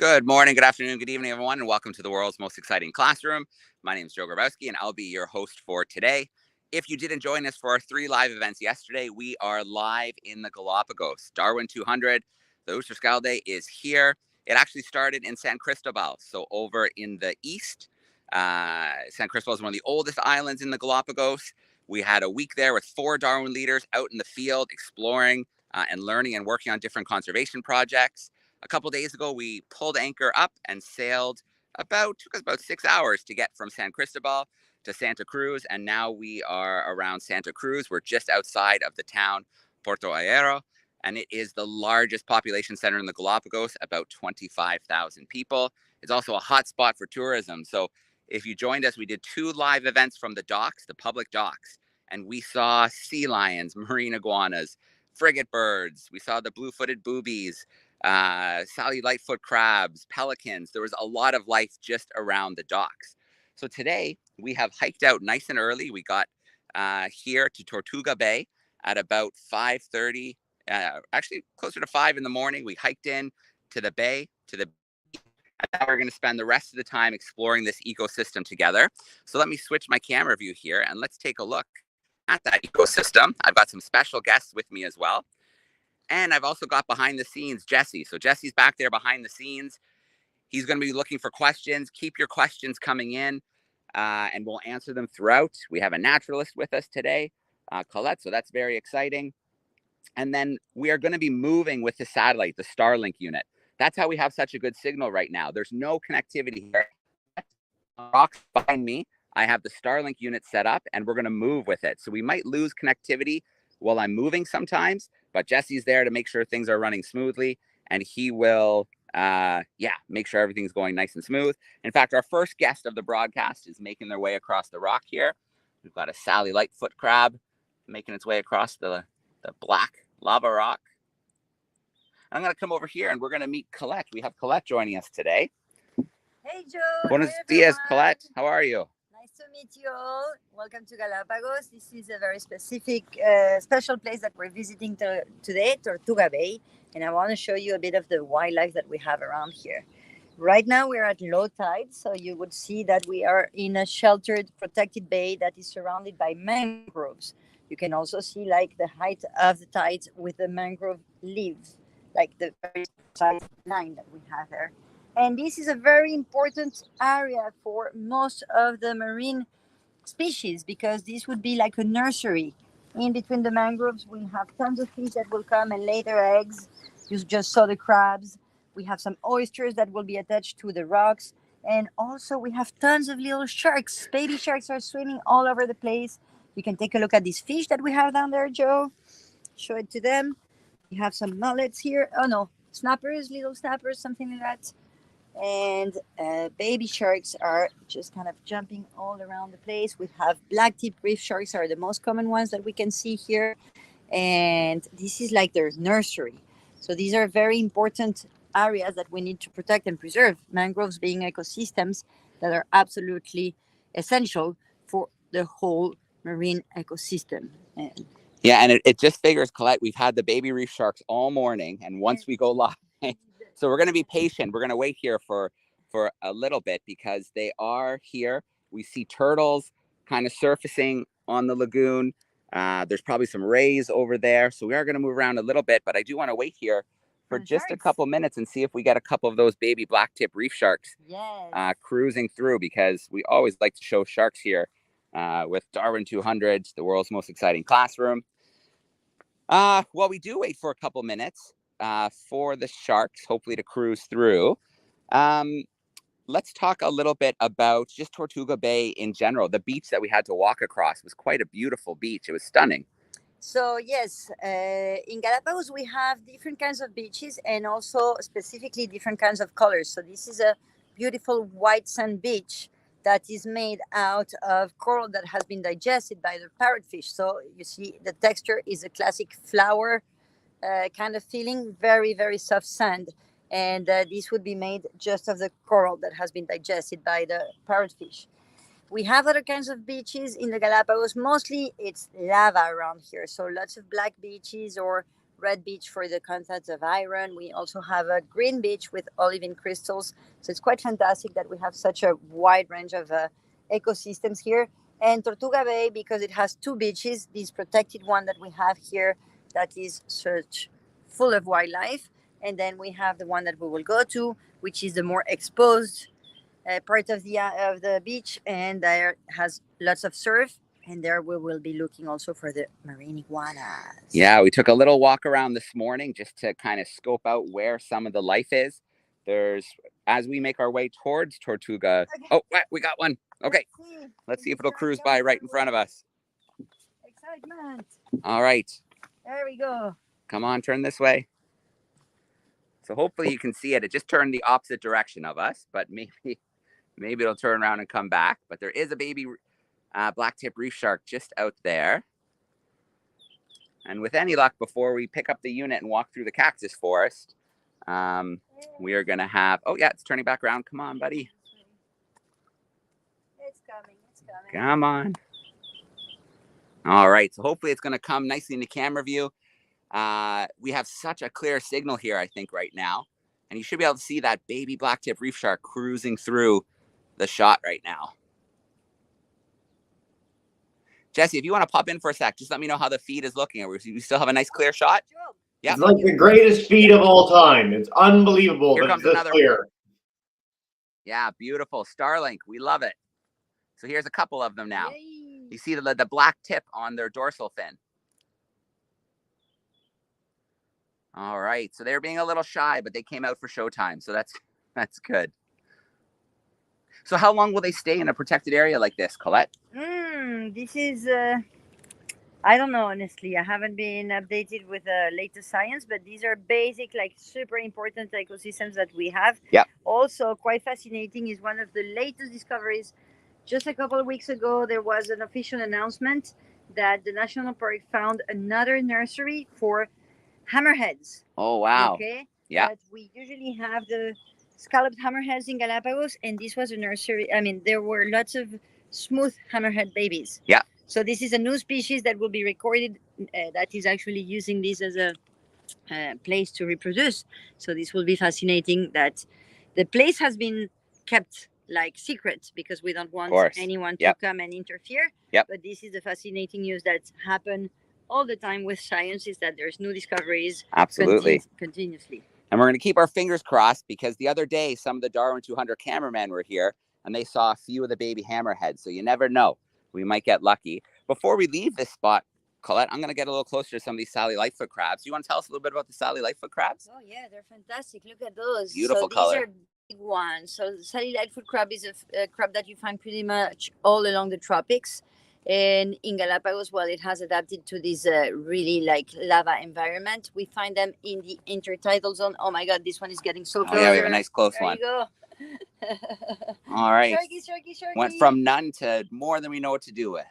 Good morning, good afternoon, good evening, everyone, and welcome to the world's most exciting classroom. My name is Joe Grabowski, and I'll be your host for today. If you didn't join us for our 3 live events yesterday, we are live in the Galapagos. Darwin 200, the Uterscalde is here. It actually started in San Cristobal, so over in the east. San Cristobal is one of the oldest islands in the Galapagos. We had a week there with 4 Darwin leaders out in the field exploring and learning and working on different conservation projects. A couple days ago, we pulled anchor up and sailed took us about 6 hours to get from San Cristobal to Santa Cruz. And now we are around Santa Cruz. We're just outside of the town, Porto Ayero, and it is the largest population center in the Galapagos, about 25,000 people. It's also a hot spot for tourism. So if you joined us, we did 2 live events from the docks, the public docks, and we saw sea lions, marine iguanas, frigate birds. We saw the blue-footed boobies, Sally lightfoot crabs, pelicans. There was a lot of life just around the docks. So today we have hiked out nice and early. We got here to Tortuga Bay at about 5:30, actually closer to 5 in the morning. We hiked in to the bay, and now we're going to spend the rest of the time exploring this ecosystem together. So let me switch my camera view here and let's take a look at that ecosystem. I've got some special guests with me as well. And I've also got behind the scenes Jesse. So Jesse's back there behind the scenes. He's going to be looking for questions. Keep your questions coming in and we'll answer them throughout. We have a naturalist with us today, Colette. So that's very exciting. And then we are going to be moving with the satellite, the Starlink unit. That's how we have such a good signal right now. There's no connectivity here. Rocks behind me, I have the Starlink unit set up and we're going to move with it. So we might lose connectivity while I'm moving sometimes, but Jesse's there to make sure things are running smoothly and he will, make sure everything's going nice and smooth. In fact, our first guest of the broadcast is making their way across the rock here. We've got a Sally lightfoot crab making its way across the black lava rock. I'm going to come over here and we're going to meet Colette. We have Colette joining us today. Hey, Joe. Buenos dias, Colette. How are you? Nice to meet you all. Welcome to Galapagos. This is a very special place that we're visiting today, Tortuga Bay. And I want to show you a bit of the wildlife that we have around here. Right now, we're at low tide. So you would see that we are in a sheltered, protected bay that is surrounded by mangroves. You can also see like the height of the tides with the mangrove leaves, like the very side line that we have there. And this is a very important area for most of the marine species because this would be like a nursery. In between the mangroves, we have tons of fish that will come and lay their eggs. You just saw the crabs. We have some oysters that will be attached to the rocks. And also we have tons of little sharks. Baby sharks are swimming all over the place. You can take a look at these fish that we have down there, Joe. Show it to them. We have some mullets here. Oh no, snappers, little snappers, something like that. And baby sharks are just kind of jumping all around the place. We have black tip reef sharks are the most common ones that we can see here. And this is like their nursery. So these are very important areas that we need to protect and preserve. Mangroves being ecosystems that are absolutely essential for the whole marine ecosystem. Yeah, and it just figures, Colette, we've had the baby reef sharks all morning. And once we go live, so we're going to be patient. We're going to wait here for a little bit because they are here. We see turtles kind of surfacing on the lagoon. There's probably some rays over there. So we are going to move around a little bit, but I do want to wait here for just a couple minutes and see if we get a couple of those baby black tip reef sharks cruising through because we always like to show sharks here with Darwin 200, the world's most exciting classroom. Well, we do wait for a couple minutes for the sharks, hopefully to cruise through. Let's talk a little bit about just Tortuga Bay in general. The beach that we had to walk across was quite a beautiful beach. It was stunning. So yes, in Galapagos we have different kinds of beaches and also specifically different kinds of colors. So this is a beautiful white sand beach that is made out of coral that has been digested by the parrotfish. So you see the texture is a classic flower kind of feeling, very, very soft sand. And this would be made just of the coral that has been digested by the parrotfish. We have other kinds of beaches in the Galapagos. Mostly it's lava around here. So lots of black beaches or red beach for the content of iron. We also have a green beach with olivine crystals. So it's quite fantastic that we have such a wide range of ecosystems here. And Tortuga Bay, because it has two beaches, this protected one that we have here that is such full of wildlife. And then we have the one that we will go to, which is the more exposed part of the beach, and there has lots of surf. And there we will be looking also for the marine iguanas. Yeah, we took a little walk around this morning just to kind of scope out where some of the life is. As we make our way towards Tortuga. Okay. Oh, we got one. Okay. Let's see if it'll cruise by right in front of us. Excitement. All right. There we go. Come on, turn this way. So hopefully you can see it. It just turned the opposite direction of us, but maybe it'll turn around and come back. But there is a baby black-tip reef shark just out there. And with any luck, before we pick up the unit and walk through the cactus forest, we are going to have... Oh, yeah, it's turning back around. Come on, buddy. It's coming. It's coming. Come on. All right. So hopefully it's going to come nicely into camera view. We have such a clear signal here, I think, right now. And you should be able to see that baby black-tip reef shark cruising through the shot right now. Jesse, if you want to pop in for a sec, just let me know how the feed is looking. We still have a nice clear shot? Yeah. It's like the greatest feed of all time. It's unbelievable. Here comes another clear. one. Yeah, beautiful. Starlink. We love it. So here's a couple of them now. Yay. You see the black tip on their dorsal fin. All right. So they're being a little shy, but they came out for showtime. So that's good. So how long will they stay in a protected area like this, Colette? This is, I don't know, honestly. I haven't been updated with the latest science, but these are basic, like super important ecosystems that we have. Yeah. Also, quite fascinating is one of the latest discoveries. Just a couple of weeks ago, there was an official announcement that the National Park found another nursery for hammerheads. Oh, wow. Okay. Yeah. But we usually have the scalloped hammerheads in Galapagos, and this was a nursery. I mean, there were lots of smooth hammerhead babies. Yeah. So this is a new species that will be recorded that is actually using this as a place to reproduce. So this will be fascinating that the place has been kept like secret because we don't want anyone to come and interfere. Yep. But this is the fascinating news that happen all the time with science, is that there's new discoveries. Absolutely. Continuously. And we're going to keep our fingers crossed because the other day, some of the Darwin 200 cameramen were here and they saw a few of the baby hammerheads. So you never know. We might get lucky. Before we leave this spot, Colette, I'm going to get a little closer to some of these Sally lightfoot crabs. Do you want to tell us a little bit about the Sally lightfoot crabs? Oh, yeah, they're fantastic. Look at those. Beautiful color. These are big ones. So the Sally lightfoot crab is a crab that you find pretty much all along the tropics. And in Galapagos, well, it has adapted to this really like lava environment. We find them in the intertidal zone. Oh my God, this one is getting so close. Oh, yeah, we have a nice close there one. You go. All right. Sharky. Went from none to more than we know what to do with.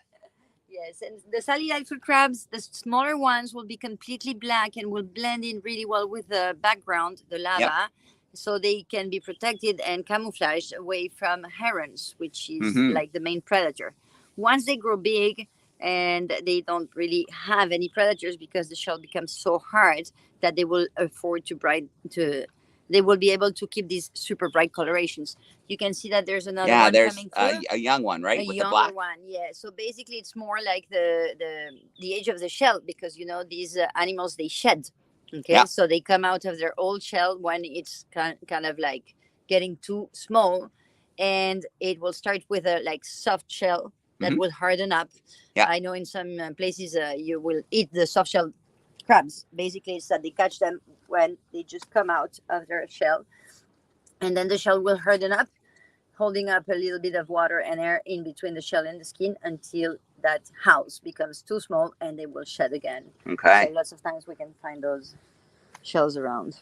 Yes, and the Sally lightfoot crabs, the smaller ones will be completely black and will blend in really well with the background, the lava. Yep. So they can be protected and camouflaged away from herons, which is like the main predator. Once they grow big and they don't really have any predators because the shell becomes so hard that they will afford they will be able to keep these super bright colorations. You can see that there's another one coming through. Yeah, there's a young one, right? With the black one, yeah. So basically it's more like the age of the shell because, you know, these animals, they shed. Okay, yeah. So they come out of their old shell when it's kind of like getting too small, and it will start with a like soft shell that will harden up. Yeah. I know in some places you will eat the soft shell crabs. Basically, it's that they catch them when they just come out of their shell, and then the shell will harden up, holding up a little bit of water and air in between the shell and the skin until that house becomes too small and they will shed again. Okay. So lots of times we can find those shells around.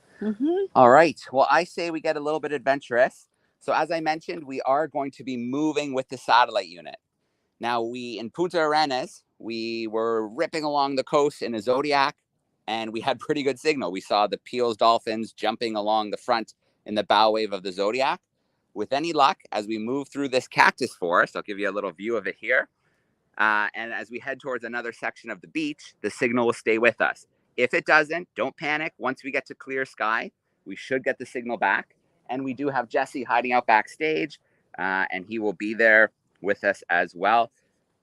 All right. Well, I say we get a little bit adventurous. So as I mentioned, we are going to be moving with the satellite unit. Now, in Punta Arenas, we were ripping along the coast in a Zodiac, and we had pretty good signal. We saw the Peel's dolphins jumping along the front in the bow wave of the Zodiac. With any luck, as we move through this cactus forest, I'll give you a little view of it here. And as we head towards another section of the beach, the signal will stay with us. If it doesn't, don't panic. Once we get to clear sky, we should get the signal back. And we do have Jesse hiding out backstage, and he will be there with us as well.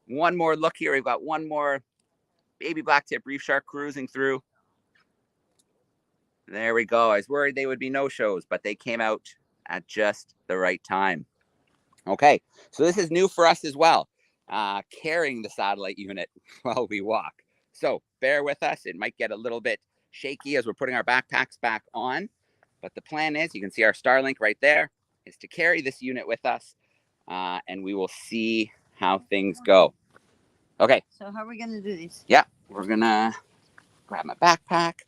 One more look here. We've got one more baby blacktip reef shark cruising through. There we go. I was worried they would be no-shows, but they came out at just the right time. Okay, so this is new for us as well, carrying the satellite unit while we walk. So bear with us. It might get a little bit shaky as we're putting our backpacks back on, but the plan is, you can see our Starlink right there, is to carry this unit with us, and we will see how things go. Okay. So how are we going to do this? Yeah, we're going to grab my backpack.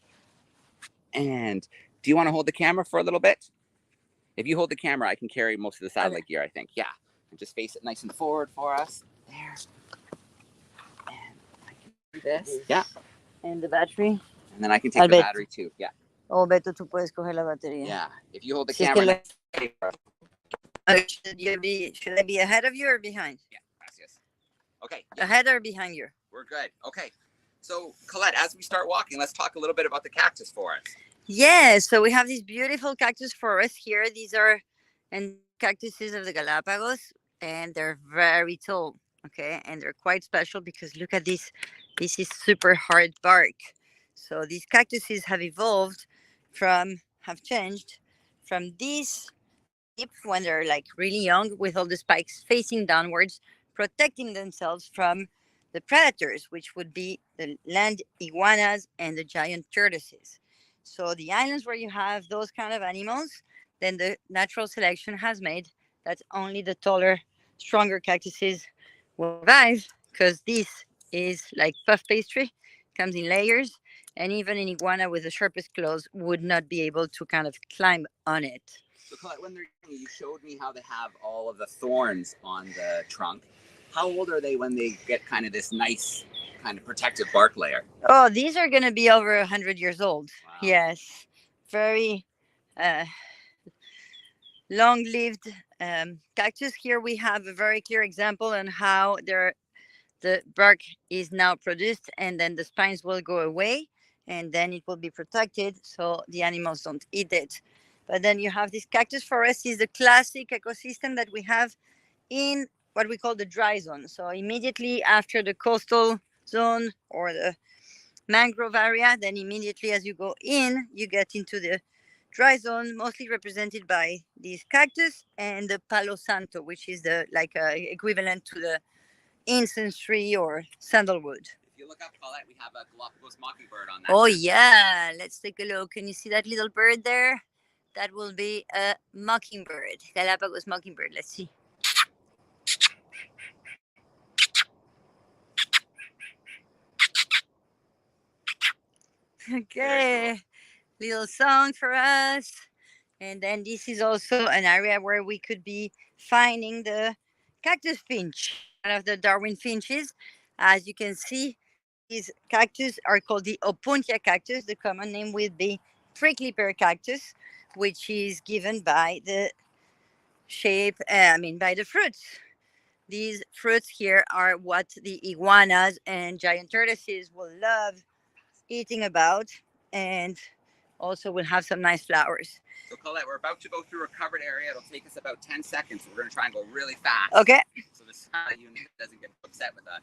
And do you want to hold the camera for a little bit? If you hold the camera, I can carry most of the satellite gear, I think. Yeah. And just face it nice and forward for us. There. And I can do this. Yeah. And the battery. And then I can take the battery too. Yeah. Oh, Beto, tú puedes coger la batería. Yeah. If you hold the camera. Should I be ahead of you or behind? Yeah. Gracias. Okay. Yeah. Ahead or behind you? We're good. Okay. So, Colette, as we start walking, let's talk a little bit about the cactus forest. Yes, so we have this beautiful cactus forest here. These are cactuses of the Galapagos, and they're very tall, okay? And they're quite special because look at this. This is super hard bark. So these cactuses have changed from this tip when they're like really young with all the spikes facing downwards, protecting themselves from the predators, which would be the land iguanas and the giant tortoises. So the islands where you have those kind of animals, then the natural selection has made that only the taller, stronger cactuses will survive, because this is like puff pastry, comes in layers, and even an iguana with the sharpest claws would not be able to kind of climb on it. So Colette, when they're young, you showed me how they have all of the thorns on the trunk. How old are they when they get kind of this nice kind of protective bark layer? Oh, these are going to be over 100 years old. Wow. Yes. Very long-lived cactus. Here we have a very clear example on how the bark is now produced, and then the spines will go away, and then it will be protected so the animals don't eat it. But then you have this cactus forest is the classic ecosystem that we have in what we call the dry zone. So immediately after the coastal zone or the mangrove area, then immediately as you go in, you get into the dry zone, mostly represented by these cactus and the palo santo, which is the equivalent to the incense tree or sandalwood. If you look up, Paulette, we have a Galapagos mockingbird on that. Oh yeah, let's take a look. Can you see that little bird there? That will be a mockingbird, Galapagos mockingbird. Let's see. Okay, little song for us. And then this is also an area where we could be finding the cactus finch, one of the Darwin finches. As you can see, these cactus are called the opuntia cactus. The common name would be prickly pear cactus, which is given by the by the fruits. These fruits here are what the iguanas and giant tortoises will love eating about, and also will have some nice flowers. So Colette, we're about to go through a covered area. It'll take us about 10 seconds. We're going to try and go really fast. Okay. So the satellite unit doesn't get upset with us.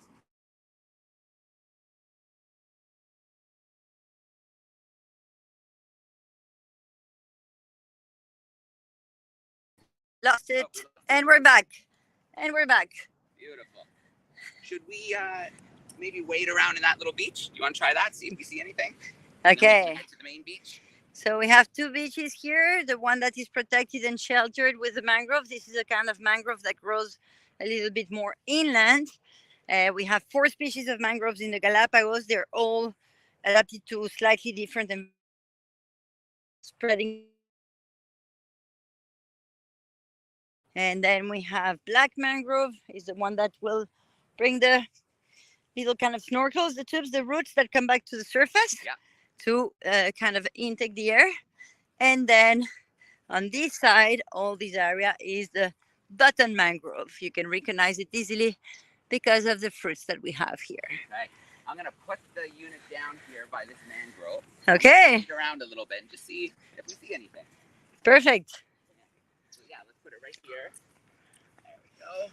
Lost it. And we're back. And we're back. Beautiful. Should we maybe wade around in that little beach? Do you want to try that? See if we see anything? Okay. Head to the main beach. So we have two beaches here. The one that is protected and sheltered with the mangrove. This is a kind of mangrove that grows a little bit more inland. We have 4 species of mangroves in the Galapagos. They're all adapted to slightly different and spreading. And then we have black mangrove, is the one that will bring the little kind of snorkels, the tubes, the roots that come back to the surface. Yeah. To kind of intake the air. And then on this side, all this area is the button mangrove. You can recognize it easily because of the fruits that we have here. Okay. I'm gonna put the unit down here by this mangrove. Okay. Feed around a little bit and just see if we see anything. Perfect. So yeah, let's put it right here. There we go.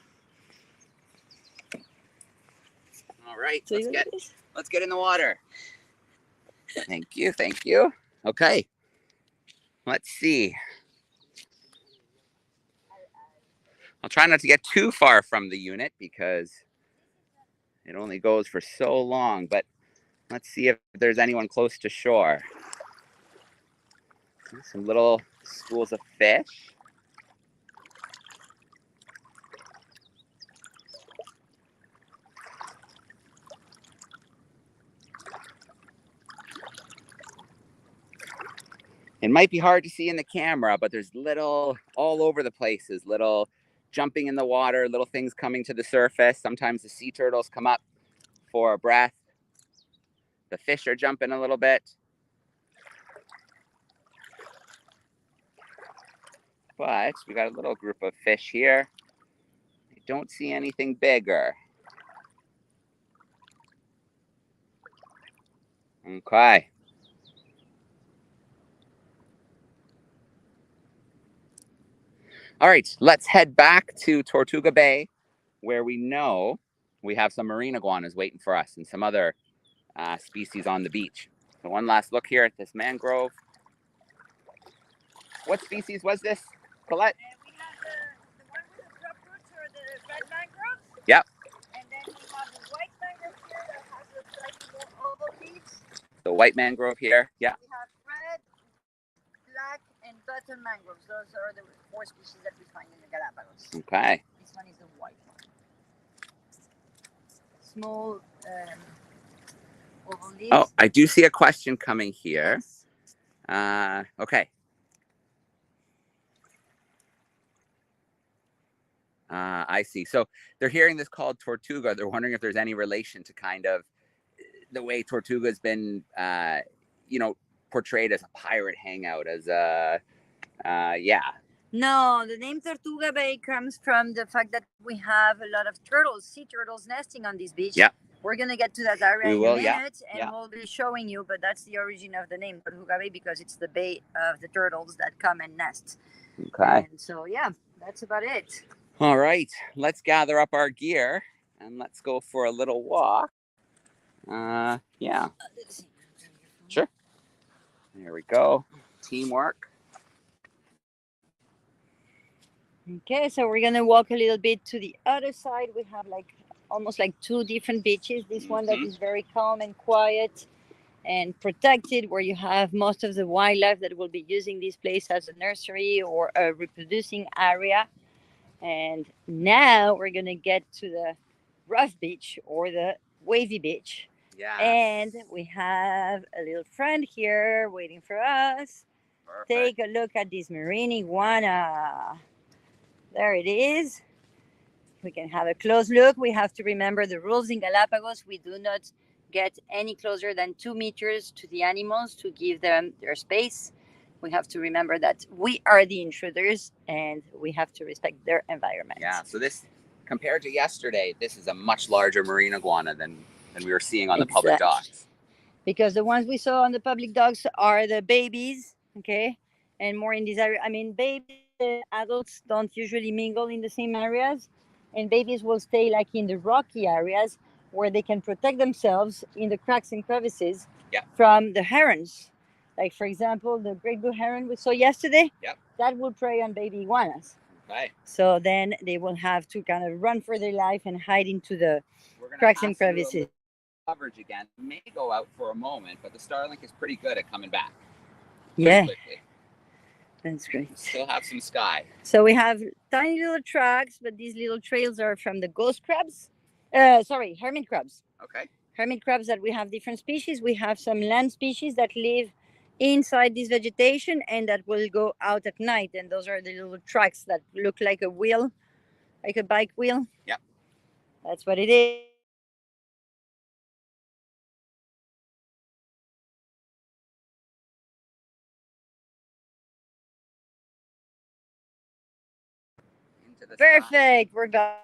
All right, So let's get in the water. Thank you, thank you. Okay, let's see. I'll try not to get too far from the unit because it only goes for so long, but let's see if there's anyone close to shore. Some little schools of fish. It might be hard to see in the camera, but there's little all over the places, little jumping in the water, little things coming to the surface. Sometimes the sea turtles come up for a breath. The fish are jumping a little bit. But we got a little group of fish here. I don't see anything bigger. Okay. All right, let's head back to Tortuga Bay, where we know we have some marine iguanas waiting for us and some other species on the beach. So one last look here at this mangrove. What species was this, Colette? We have the one with the drop roots or the red mangroves. Yep. And then we have the white mangrove here that has a slightly more oval leaves. The white mangrove here. Yeah. We have red, black, and button mangroves. Those are the 4 species that we find in the Galapagos. Okay. This one is the white one. Small oval leaves. Oh, I do see a question coming here. Okay. I see. So they're hearing this called Tortuga. They're wondering if there's any relation to kind of the way Tortuga has been, portrayed as a pirate hangout, as yeah. No, the name Tortuga Bay comes from the fact that we have a lot of turtles, sea turtles nesting on this beach. Yeah. We're going to get to that area We in will, a yeah. minute, and Yeah. we'll be showing you, but that's the origin of the name Tortuga Bay because it's the bay of the turtles that come and nest. Okay. And so, yeah, that's about it. All right. Let's gather up our gear and let's go for a little walk. Yeah. Sure. There we go. Teamwork. Okay, so we're gonna walk a little bit to the other side. We have almost 2 different beaches. This one that is very calm and quiet and protected, where you have most of the wildlife that will be using this place as a nursery or a reproducing area. And now we're gonna get to the rough beach or the wavy beach. Yeah. And we have a little friend here waiting for us. Perfect. Take a look at this marine iguana. There it is. We can have a close look. We have to remember the rules in Galapagos. We do not get any closer than 2 meters to the animals to give them their space. We have to remember that we are the intruders and we have to respect their environment. Yeah, so this, compared to yesterday, this is a much larger marine iguana than we were seeing on the public docks. Because the ones we saw on the public docks are the babies, okay? And more in this area. I mean, babies and adults don't usually mingle in the same areas. And babies will stay in the rocky areas where they can protect themselves in the cracks and crevices from the herons. Like, for example, the great blue heron we saw yesterday, that will prey on baby iguanas. Okay. So then they will have to kind of run for their life and hide into the cracks and crevices. Coverage again. It may go out for a moment, but the Starlink is pretty good at coming back. Yeah. Quickly. That's great. Still have some sky. So we have tiny little tracks, but these little trails are from the ghost crabs. Hermit crabs. Okay. Hermit crabs that we have different species. We have some land species that live inside this vegetation and that will go out at night. And those are the little tracks that look like a wheel, like a bike wheel. Yeah. That's what it is. Perfect. We're back.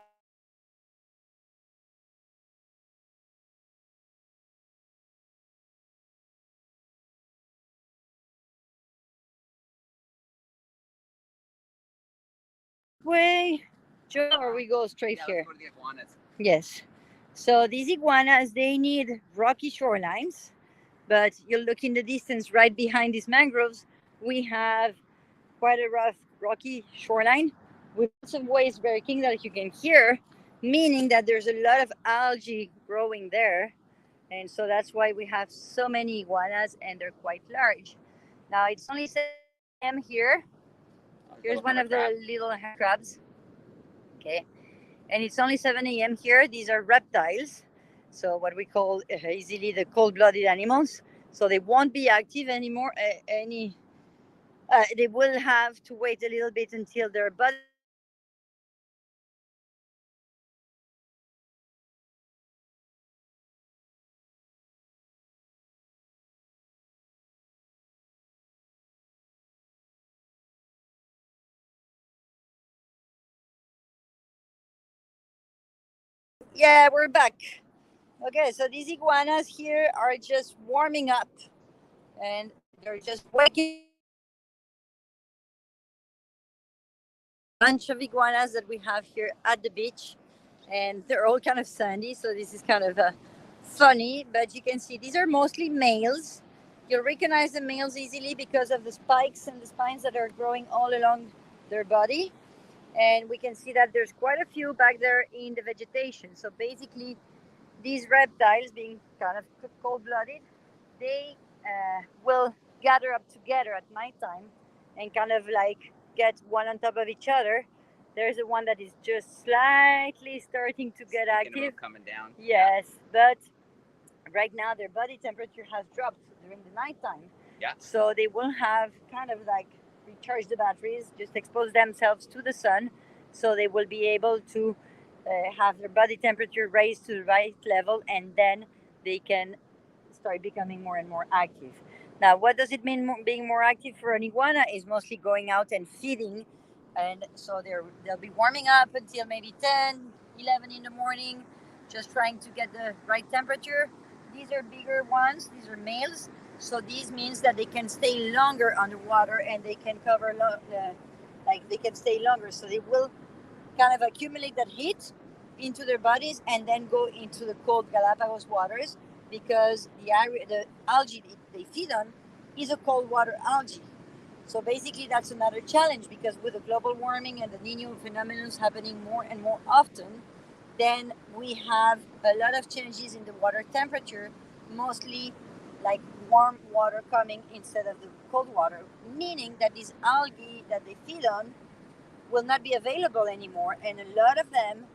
way, Joe, or we go straight Yeah, here? let's go to the iguanas. Yes. So these iguanas, they need rocky shorelines, but you'll look in the distance right behind these mangroves. We have quite a rough, rocky shoreline with lots of waves breaking that you can hear, meaning that there's a lot of algae growing there. And so that's why we have so many iguanas and they're quite large. Now it's only 7 a.m. here. Here's one of the little hand crabs. Okay. And it's only 7 a.m. here. These are reptiles. So what we call easily the cold-blooded animals. So they won't be active anymore. They will have to wait a little bit until their body. Yeah, we're back. Okay, so these iguanas here are just warming up and they're just waking. Bunch of iguanas that we have here at the beach, and they're all kind of sandy, so this is kind of funny. But you can see these are mostly males. You'll recognize the males easily because of the spikes and the spines that are growing all along their body. And we can see that there's quite a few back there in the vegetation. So basically, these reptiles, being kind of cold-blooded, they will gather up together at nighttime and kind of like get one on top of each other. There's the one that is just slightly starting to get active. Coming down. Yes, but right now their body temperature has dropped during the nighttime. Yeah. So they will have kind of like recharge the batteries, just expose themselves to the sun, so they will be able to have their body temperature raised to the right level, and then they can start becoming more and more active. Now, what does it mean being more active for an iguana? Is mostly going out and feeding, and so they'll be warming up until maybe 10, 11 in the morning, just trying to get the right temperature. These are bigger ones. These are males. So this means that they can stay longer underwater and they can cover, like they can stay longer. So they will kind of accumulate that heat into their bodies and then go into the cold Galapagos waters, because the algae they feed on is a cold water algae. So basically that's another challenge, because with the global warming and the Nino phenomenon happening more and more often, then we have a lot of changes in the water temperature, mostly like warm water coming instead of the cold water, meaning that these algae that they feed on will not be available anymore, and a lot of them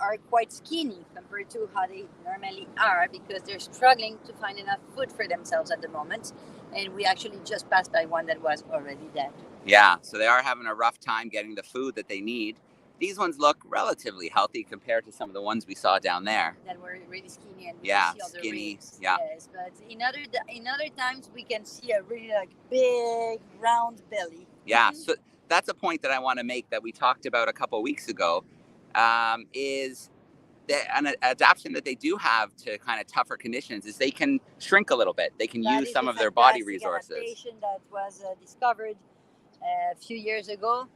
are quite skinny compared to how they normally are, because they're struggling to find enough food for themselves at the moment. And we actually just passed by one that was already dead. Yeah, so they are having a rough time getting the food that they need. These ones look relatively healthy compared to some of the ones we saw down there. That were really skinny and yeah, see all skinny. Ribs. Yeah. Yes, but in other times we can see a really like big round belly. Yeah, so that's a point that I want to make that we talked about a couple of weeks ago. Is an adaptation that they do have to kind of tougher conditions is they can shrink a little bit. They can use some of their body resources. Adaptation that was discovered a few years ago,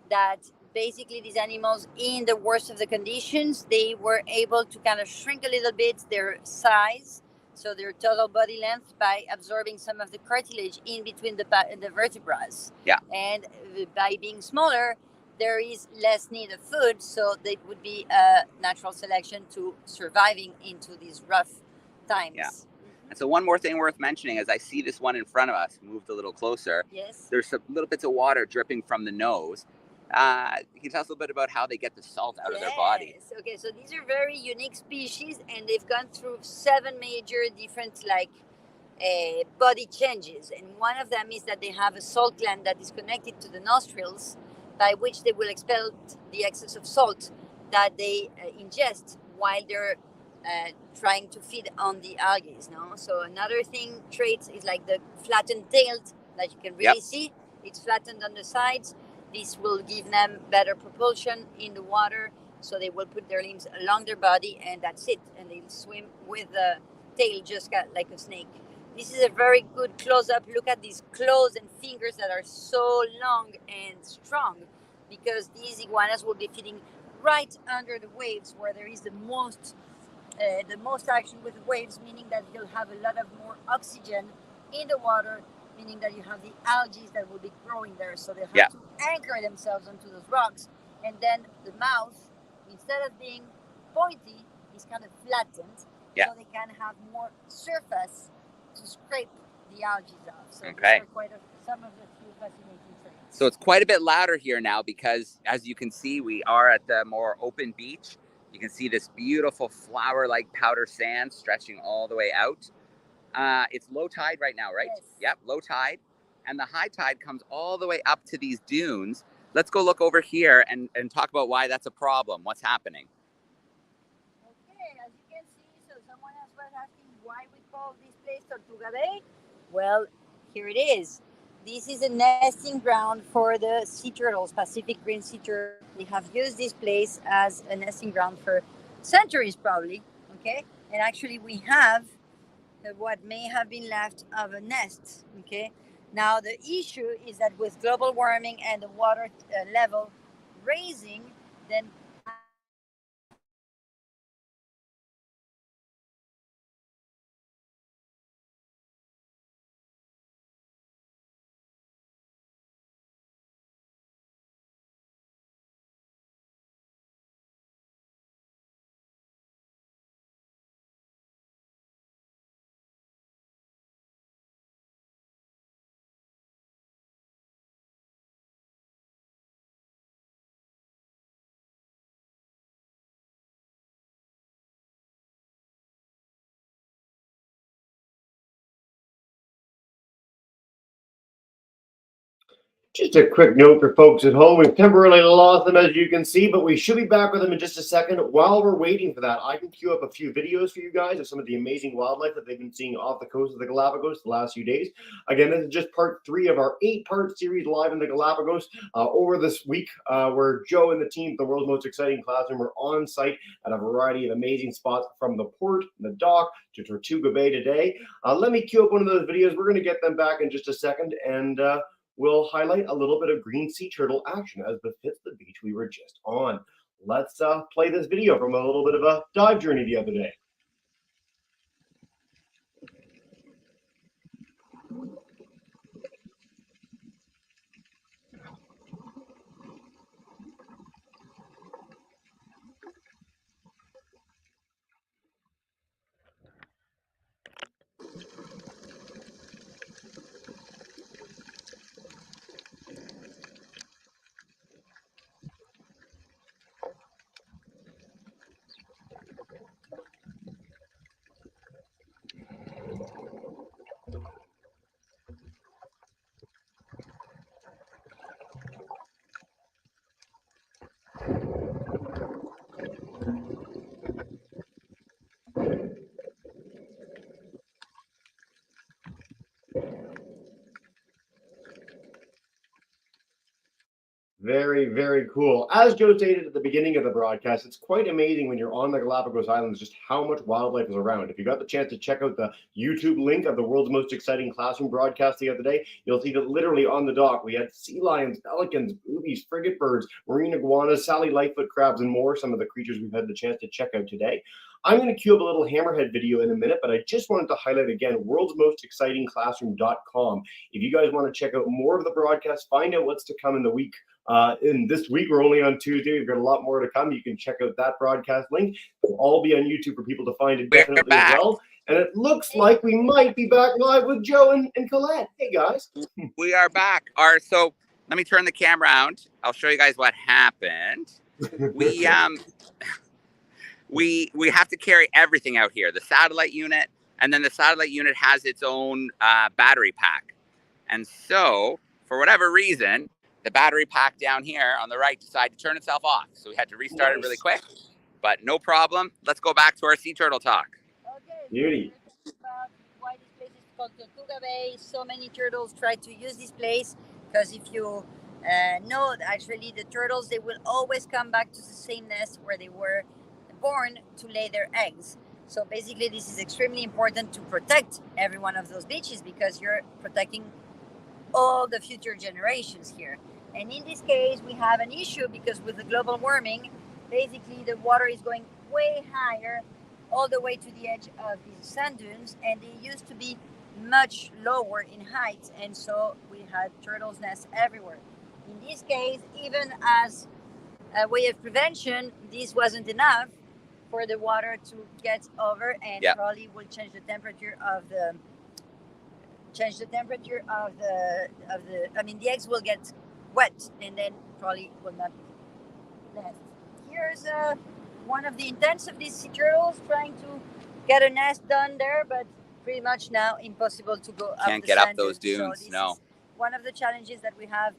that basically these animals, in the worst of the conditions, they were able to kind of shrink a little bit their size, so their total body length, by absorbing some of the cartilage in between the vertebrae. Yeah. And by being smaller, there is less need of food, so they would be a natural selection to surviving into these rough times. Yeah. And so one more thing worth mentioning, as I see this one in front of us, moved a little closer. Yes. There's some little bits of water dripping from the nose. Can you tell us a little bit about how they get the salt out of their body? Okay, so these are very unique species, and they've gone through 7 major different body changes. And one of them is that they have a salt gland that is connected to the nostrils, by which they will expel the excess of salt that they ingest while they're trying to feed on the algae. No? So another trait is like the flattened tail that you can really see. It's flattened on the sides. This will give them better propulsion in the water, so they will put their limbs along their body, and that's it. And they'll swim with the tail just like a snake. This is a very good close-up. Look at these claws and fingers that are so long and strong. because these iguanas will be feeding right under the waves where there is the most action with the waves, meaning that you'll have a lot of more oxygen in the water, meaning that you have the algae that will be growing there. So they have to anchor themselves onto those rocks. And then the mouth, instead of being pointy, is kind of flattened. So they can have more surface to scrape the algae off. So these are some of the few fascinating things. So it's quite a bit louder here now because, as you can see, we are at the more open beach. You can see this beautiful flower-like powder sand stretching all the way out. It's low tide right now, right? Yes. Yep, low tide. And the high tide comes all the way up to these dunes. Let's go look over here and talk about why that's a problem. What's happening? Okay, as you can see, so someone else was asking why we call this place Tortuga Bay. Well, here it is. This is a nesting ground for the sea turtles, Pacific green sea turtles. They have used this place as a nesting ground for centuries, probably. Okay, and actually we have what may have been left of a nest. Okay, now the issue is that with global warming and the water level raising, then Just a quick note for folks at home. We've temporarily lost them, as you can see, but we should be back with them in just a second. While we're waiting for that, I can queue up a few videos for you guys of some of the amazing wildlife that they've been seeing off the coast of the Galapagos the last few days. Again, this is just part 3 of our 8-part series live in the Galapagos over this week, where Joe and the team, the world's most exciting classroom, are on site at a variety of amazing spots from the port, the dock, to Tortuga Bay today. Let me queue up one of those videos. We're going to get them back in just a second, and we'll highlight a little bit of green sea turtle action as befits the beach we were just on. Let's play this video from a little bit of a dive journey the other day. Very, very cool. As Joe stated at the beginning of the broadcast, it's quite amazing when you're on the Galapagos Islands just how much wildlife is around. If you got the chance to check out the YouTube link of the world's most exciting classroom broadcast the other day, you'll see that literally on the dock we had sea lions, pelicans, boobies, frigate birds, marine iguanas, Sally lightfoot crabs, and more. Some of the creatures we've had the chance to check out today. I'm going to cue up a little hammerhead video in a minute, but I just wanted to highlight again worldsmostexcitingclassroom.com. If you guys want to check out more of the broadcast, find out what's to come in the week. In this week, we're only on Tuesday. We've got a lot more to come. You can check out that broadcast link. It'll all be on YouTube for people to find it definitely as well. And it looks like we might be back live with Joe and Colette. Hey, guys. We are back. So let me turn the camera around. I'll show you guys what happened. We have to carry everything out here. The satellite unit, and then the satellite unit has its own battery pack. And so, for whatever reason, the battery pack down here on the right decided to turn itself off. So we had to restart it really quick, but no problem. Let's go back to our sea turtle talk. Okay, Beauty. So about why this place is called Tortuga Bay. So many turtles try to use this place because if you know, actually the turtles, they will always come back to the same nest where they were born to lay their eggs. So basically this is extremely important to protect every one of those beaches because you're protecting all the future generations here. And in this case, we have an issue because with the global warming, basically the water is going way higher all the way to the edge of these sand dunes, and they used to be much lower in height, and so we had turtles' nests everywhere. In this case, even as a way of prevention, this wasn't enough for the water to get over, and probably will change the temperature of the I mean, the eggs will get wet and then probably will not nest. Here's one of the intents of these sea turtles trying to get a nest done there, but pretty much now impossible to go up. Can't get up those dunes. So no. Is one of the challenges that we have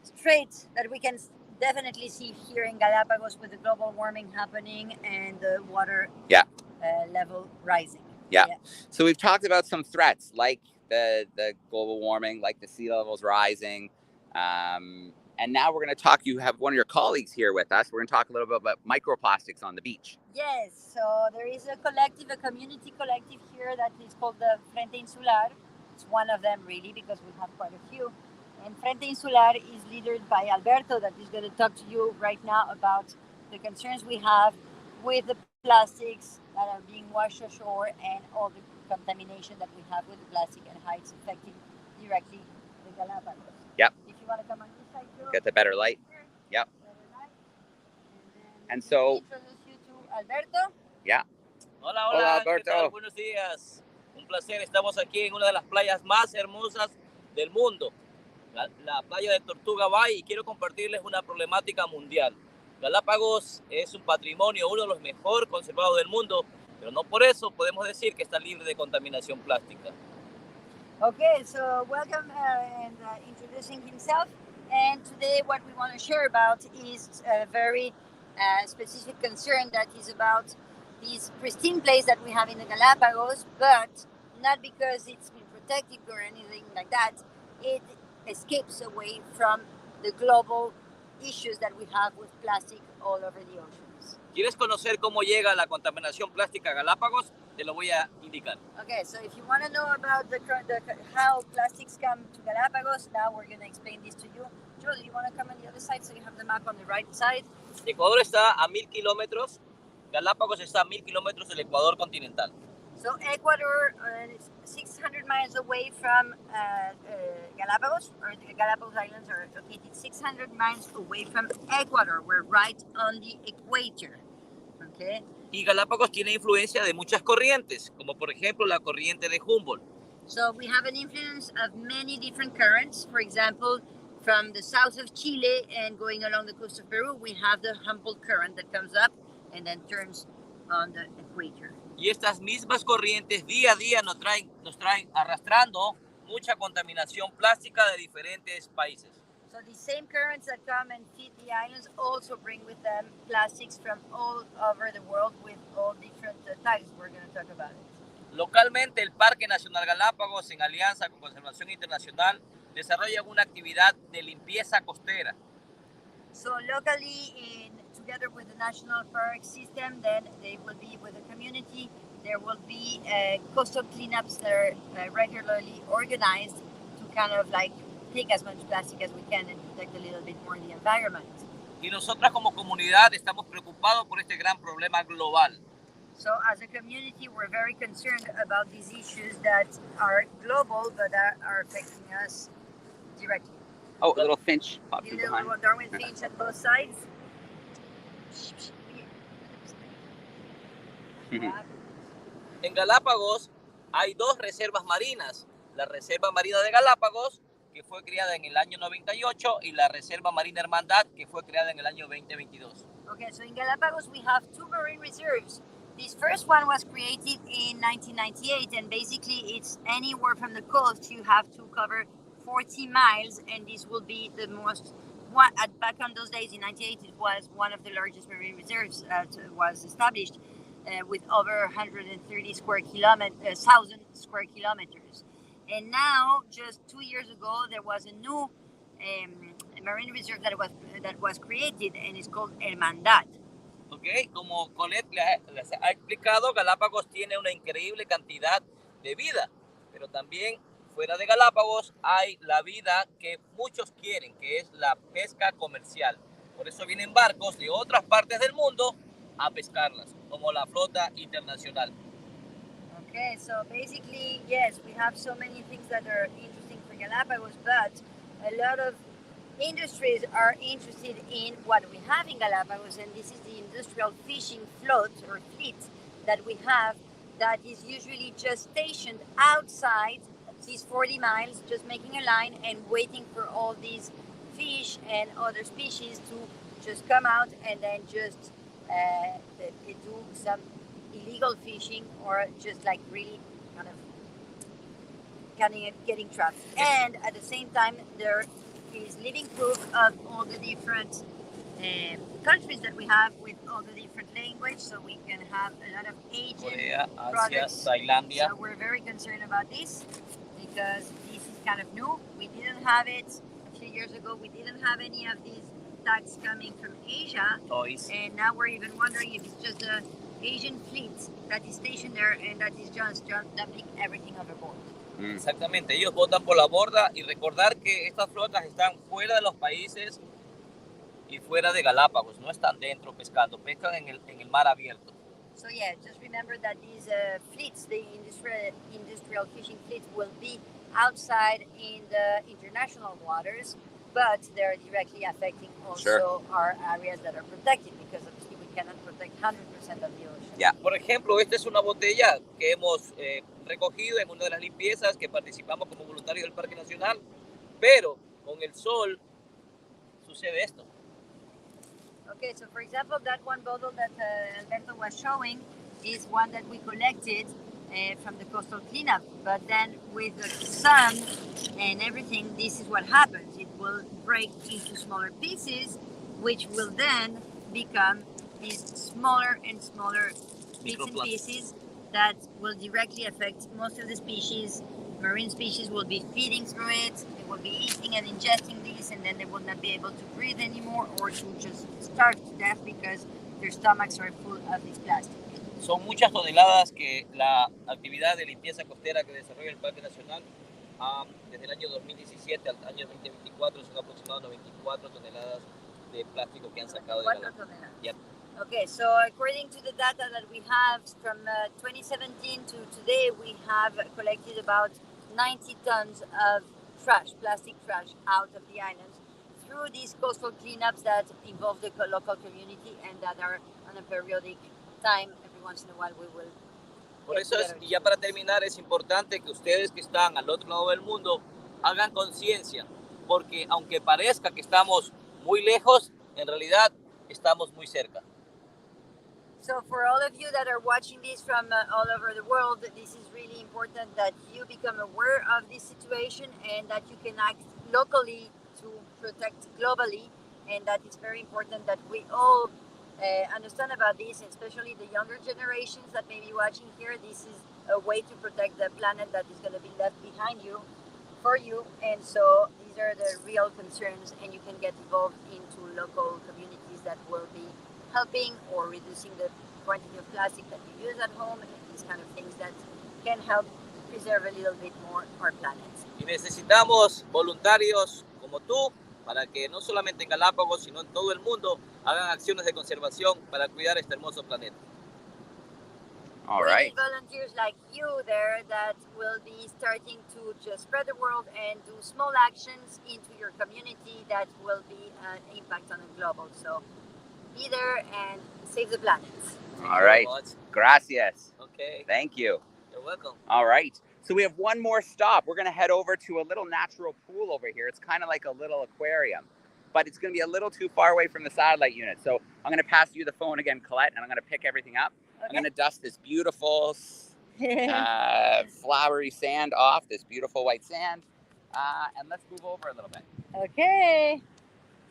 straight that we can definitely see here in Galapagos with the global warming happening and the water level rising. Yeah. So we've talked about some threats like the global warming, like the sea levels rising. And now we're going to talk, you have one of your colleagues here with us. We're going to talk a little bit about microplastics on the beach. Yes. So there is a community collective here that is called the Frente Insular. It's one of them really because we have quite a few. And Frente Insular is led by Alberto that is going to talk to you right now about the concerns we have with the plastics that are being washed ashore and all the contamination that we have with the plastic and how it's affecting directly the Galapagos. Yep. If you want to come on this side, Joe. Get the better light. Yep. Better light. And so introduce you to Alberto. Yeah. Hola, Hola, Alberto. ¿Qué tal? Buenos días. Un placer. Estamos aquí en una de las playas más hermosas del mundo, la playa de Tortuga Bay, y quiero compartirles una problemática mundial. Galápagos es un patrimonio, uno de los mejor conservados del mundo, pero no por eso podemos decir que está libre de contaminación plástica. Okay, so welcome and introducing himself. And today what we want to share about is a very specific concern that is about this pristine place that we have in the Galapagos, but not because it's been protected or anything like that. It escapes away from the global issues that we have with plastic all over the oceans. ¿Quieres conocer cómo llega la contaminación plástica a Galápagos? Te lo voy a indicar. Okay, so if you want to know about how plastics come to Galapagos, now we're going to explain this to you. Joel, you want to come on the other side so you have the map on the right side? Ecuador está a 1,000 kilómetros, Galápagos está a 1,000 kilómetros del Ecuador continental. So Ecuador is 600 miles away from Galapagos, or the Galapagos Islands are located 600 miles away from Ecuador. We're right on the equator. Okay. Y Galápagos tiene influencia de muchas corrientes, como por ejemplo la corriente de Humboldt. So we have an influence of many different currents. For example, from the south of Chile and going along the coast of Peru, we have the Humboldt current that comes up and then turns on the equator. Y estas mismas corrientes día a día nos traen arrastrando mucha contaminación plástica de diferentes países. So the same currents that come and feed the islands also bring with them plastics from all over the world with all different types. We're going to talk about it. Localmente, el Parque Nacional Galápagos, en alianza con Conservación Internacional, desarrolla una actividad de limpieza costera. So locally, together with the national park system, then they will be with the community. There will be coastal cleanups that are regularly organized to kind of like take as much plastic as we can and protect a little bit more the environment. Y nosotras como comunidad estamos preocupados por este gran problema global. So as a community, we're very concerned about these issues that are global but that are affecting us directly. Oh, a little finch popped A in little behind. Darwin finch at both sides. En Galápagos hay dos reservas marinas. La Reserva Marina de Galápagos, que fue creada en el año 98, y la Reserva Marina Hermandad, que fue creada en el año 2022. Okay, so in Galapagos we have two marine reserves. This first one was created in 1998, and basically it's anywhere from the coast you have to cover 40 miles, and this will be the most one back on those days in 98 it was one of the largest marine reserves was established with over 130 thousand square kilometers. And now, just 2 years ago, there was a new marine reserve that was created, and it's called Hermandad. Okay, como Colette les ha explicado, Galápagos tiene una increíble cantidad de vida, pero también fuera de Galápagos hay la vida que muchos quieren, que es la pesca comercial. Por eso vienen barcos de otras partes del mundo a pescarlas, como la flota internacional. Okay, so basically, yes, we have so many things that are interesting for Galapagos, but a lot of industries are interested in what we have in Galapagos, and this is the industrial fishing float or fleet that we have that is usually just stationed outside these 40 miles, just making a line and waiting for all these fish and other species to just come out and then just they do some illegal fishing or just like really kind of getting trapped. And at the same time, there is living proof of all the different countries that we have with all the different language, so we can have a lot of Asian Korea, Asia, products. Tailandia. So we're very concerned about this because this is kind of new. We didn't have it a few years ago. We didn't have any of these tags coming from Asia. Toys. And now we're even wondering if it's just the Asian fleet that is stationed there and that is just dumping everything overboard. Exactamente, ellos botan por la borda y recordar que estas flotas están fuera de los países y fuera de Galápagos, no están dentro pescando, pescan en el mar abierto. So yeah, just remember that these fleets, the industrial fishing fleets, will be outside in the international waters, but they're directly affecting also our areas that are protected because obviously we cannot protect 100% of the ocean. Yeah. Por ejemplo, esta es una botella que hemos recogido en una de las limpiezas que participamos como voluntarios del Parque Nacional, pero con el sol sucede esto. Okay, so for example, that one bottle that Alberto was showing is one that we collected from the coastal cleanup. But then with the sun and everything, this is what happens. It will break into smaller pieces, which will then become these smaller and smaller bits and pieces that will directly affect most of the species. Marine species will be feeding through it, they will be eating and ingesting these, and then they will not be able to breathe anymore or to just starve to death because their stomachs are full of this plastic. Son muchas toneladas que la actividad de limpieza costera que desarrolla el Parque Nacional desde el año 2017 al año 2024 son aproximadamente 24 toneladas de plástico que han sacado de Galápagos. Yep. Okay, so according to the data that we have from 2017 to today, we have collected about 90 tons of trash, plastic trash, out of the islands through these coastal cleanups that involve the local community and that are on a periodic time. Every once in a while we will. Por eso y ya para terminar, es importante que ustedes que están al otro lado del mundo hagan conciencia, porque aunque parezca que estamos muy lejos, en realidad estamos muy cerca. So for all of you that are watching this from all over the world, this is really important that you become aware of this situation and that you can act locally to protect globally, and that it's very important that we all understand about this, and especially the younger generations that may be watching here. This is a way to protect the planet that is going to be left behind you, for you, and so these are the real concerns, and you can get involved into local communities that will be helping or reducing the quantity of plastic that you use at home, and these kind of things that can help preserve a little bit more our planet. Y necesitamos voluntarios como tú para que no solamente en Galápagos, sino en todo el mundo hagan acciones de conservación para cuidar este hermoso planeta. All right. Volunteers like you there that will be starting to just spread the word and do small actions into your community that will be an impact on the global. So be there and save the planet. All right. Gracias. Okay. Thank you. You're welcome. All right. So we have one more stop. We're going to head over to a little natural pool over here. It's kind of like a little aquarium, but it's going to be a little too far away from the satellite unit. So I'm going to pass you the phone again, Colette, and I'm going to pick everything up. Okay. I'm going to dust this beautiful flowery sand off, this beautiful white sand, and let's move over a little bit. Okay.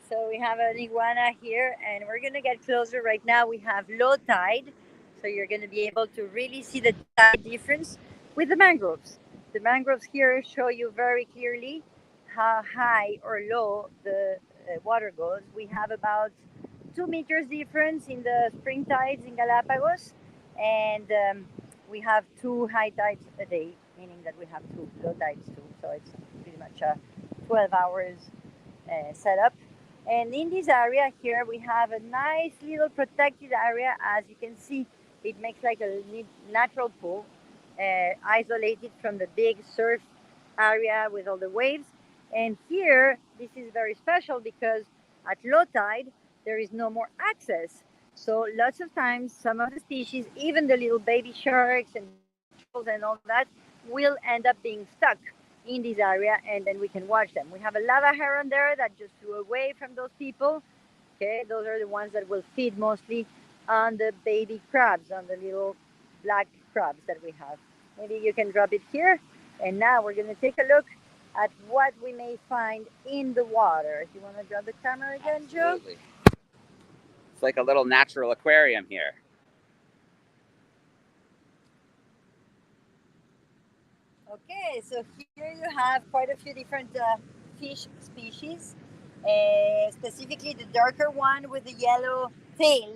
So we have an iguana here, and we're going to get closer. Right now we have low tide, so you're going to be able to really see the tide difference with the mangroves. The mangroves here show you very clearly how high or low the water goes. We have about 2 meters difference in the spring tides in Galapagos, and we have 2 high tides a day meaning that we have two low tides too. So it's pretty much a 12 hours setup. And in this area here, we have a nice little protected area. As you can see, it makes like a natural pool, isolated from the big surf area with all the waves. And here, this is very special because at low tide, there is no more access. So lots of times, some of the species, even the little baby sharks and turtles and all that, will end up being stuck in this area, and then we can watch them. We have a lava heron there that just flew away from those people. Okay, those are the ones that will feed mostly on the baby crabs, on the little black crabs that we have. Maybe you can drop it here. And now we're going to take a look at what we may find in the water. If you want to drop the camera again, Absolutely. Joe? It's like a little natural aquarium here. Okay, so here you have quite a few different fish species. Specifically, the darker one with the yellow tail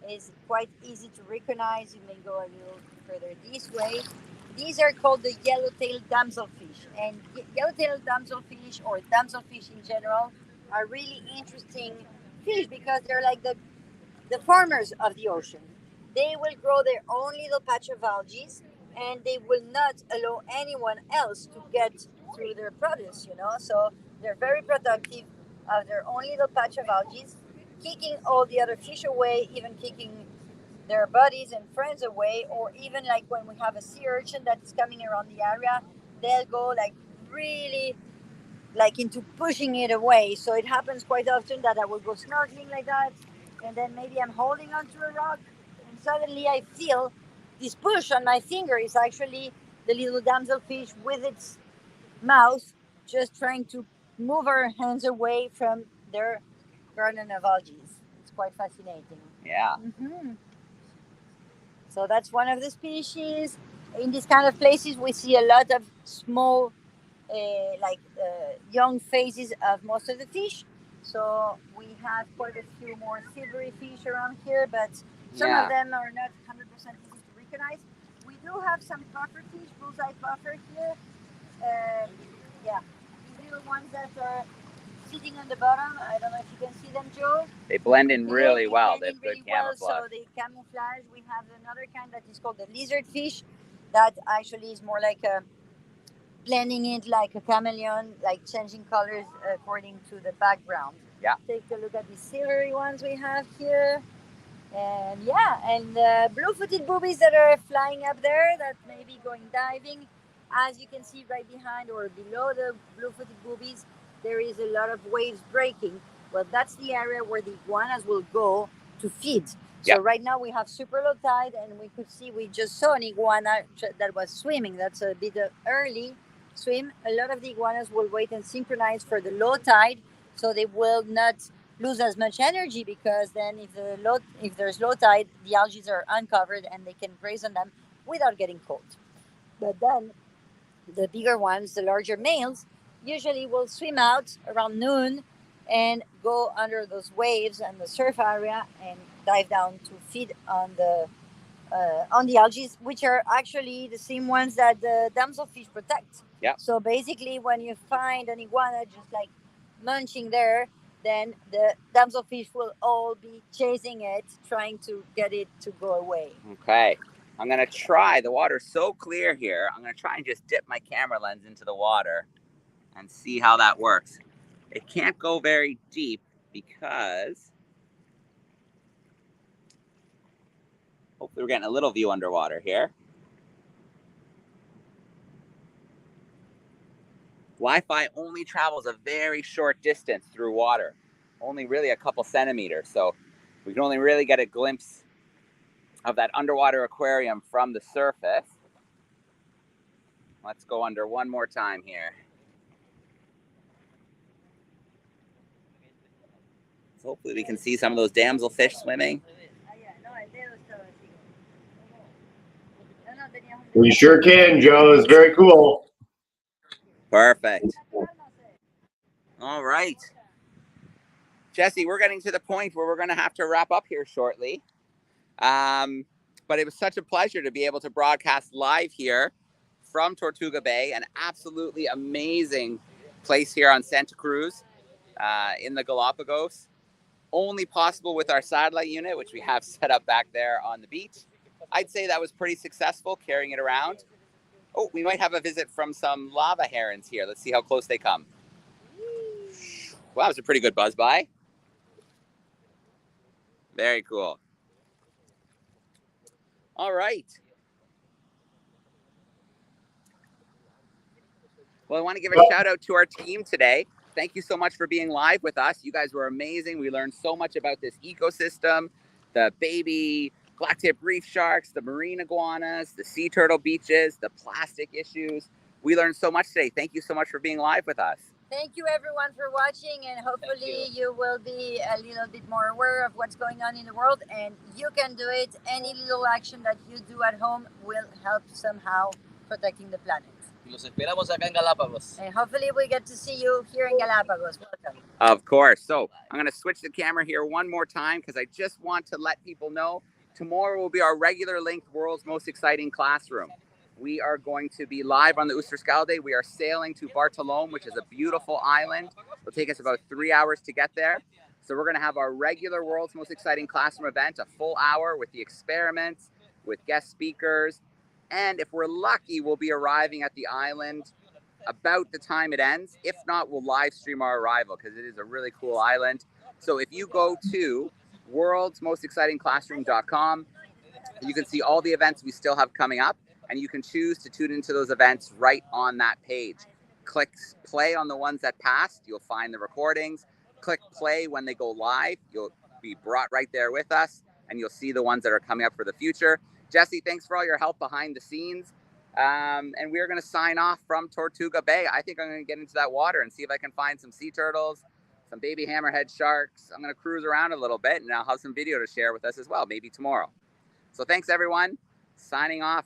is quite easy to recognize. You may go a little further this way. These are called the yellow-tailed damselfish. And yellow-tailed damselfish, or damselfish in general, are really interesting fish because they're like the farmers of the ocean. They will grow their own little patch of algae, and they will not allow anyone else to get through their produce, you know. So they're very productive of their own little patch of algae, kicking all the other fish away, even kicking their buddies and friends away, or even like when we have a sea urchin that's coming around the area, they'll go like really like into pushing it away. So it happens quite often that I will go snorkeling like that, and then maybe I'm holding onto a rock, and suddenly I feel this push on my finger is actually the little damselfish with its mouth just trying to move her hands away from their garden of algae. It's quite fascinating. Yeah. Mm-hmm. So that's one of the species. In these kind of places, we see a lot of small, young phases of most of the fish. So we have quite a few more silvery fish around here, but some of them are not 100% easy to recognize. We do have some puffer fish, bullseye puffer here. Yeah, these little ones that are sitting on the bottom. I don't know if you can see them, Joe. They blend in really well. They have good camouflage. So they camouflage. We have another kind that is called the lizard fish. That actually is more like a blending it like a chameleon, like changing colors according to the background. Yeah. Take a look at the silvery ones we have here. And blue-footed boobies that are flying up there that may be going diving. As you can see right behind or below the blue-footed boobies, there is a lot of waves breaking. Well, that's the area where the iguanas will go to feed. So right now we have super low tide, and we just saw an iguana that was swimming. That's a bit early swim. A lot of the iguanas will wait and synchronize for the low tide, so they will not lose as much energy, because then if there's low tide, the algae are uncovered and they can graze on them without getting cold. But then the bigger ones, the larger males, usually will swim out around noon and go under those waves and the surf area and dive down to feed on the algae, which are actually the same ones that the damselfish protect. Yeah. So basically, when you find an iguana just like munching there, then the damselfish will all be chasing it, trying to get it to go away. Okay. I'm going to try. The water's so clear here. I'm going to try and just dip my camera lens into the water and see how that works. It can't go very deep because hopefully we're getting a little view underwater here. Wi-Fi only travels a very short distance through water, only really a couple centimeters. So we can only really get a glimpse of that underwater aquarium from the surface. Let's go under one more time here. So hopefully we can see some of those damselfish swimming. We sure can, Joe. It's very cool. Perfect. All right. Jesse, we're getting to the point where we're going to have to wrap up here shortly. But it was such a pleasure to be able to broadcast live here from Tortuga Bay, an absolutely amazing place here on Santa Cruz in the Galapagos. Only possible with our satellite unit, which we have set up back there on the beach. I'd say that was pretty successful carrying it around. Oh, we might have a visit from some lava herons here. Let's see how close they come. Wow, that was a pretty good buzz by. Very cool. All right. Well, I want to give a shout out to our team today. Thank you so much for being live with us. You guys were amazing. We learned so much about this ecosystem, the baby black-tip reef sharks, the marine iguanas, the sea turtle beaches, the plastic issues. We learned so much today. Thank you so much for being live with us. Thank you everyone for watching, and hopefully you will be a little bit more aware of what's going on in the world, and you can do it. Any little action that you do at home will help somehow protecting the planet. Los esperamos acá en Galápagos. And hopefully we get to see you here in Galapagos. Welcome. Of course. So I'm going to switch the camera here one more time because I just want to let people know tomorrow will be our regular length World's Most Exciting Classroom. We are going to be live on the Oosterschelde. We are sailing to Bartolome, which is a beautiful island. It'll take us about 3 hours to get there. So we're going to have our regular World's Most Exciting Classroom event, a full hour with the experiments, with guest speakers. And if we're lucky, we'll be arriving at the island about the time it ends. If not, we'll live stream our arrival because it is a really cool island. So if you go to worldsmostexcitingclassroom.com, you can see all the events we still have coming up, and you can choose to tune into those events right on that page. Click play on the ones that passed. You'll find the recordings. Click play when they go live. You'll be brought right there with us, and you'll see the ones that are coming up for the future. Jesse, thanks for all your help behind the scenes. And we're going to sign off from Tortuga Bay. I think I'm going to get into that water and see if I can find some sea turtles, some baby hammerhead sharks. I'm going to cruise around a little bit, and I'll have some video to share with us as well, maybe tomorrow. So thanks, everyone. Signing off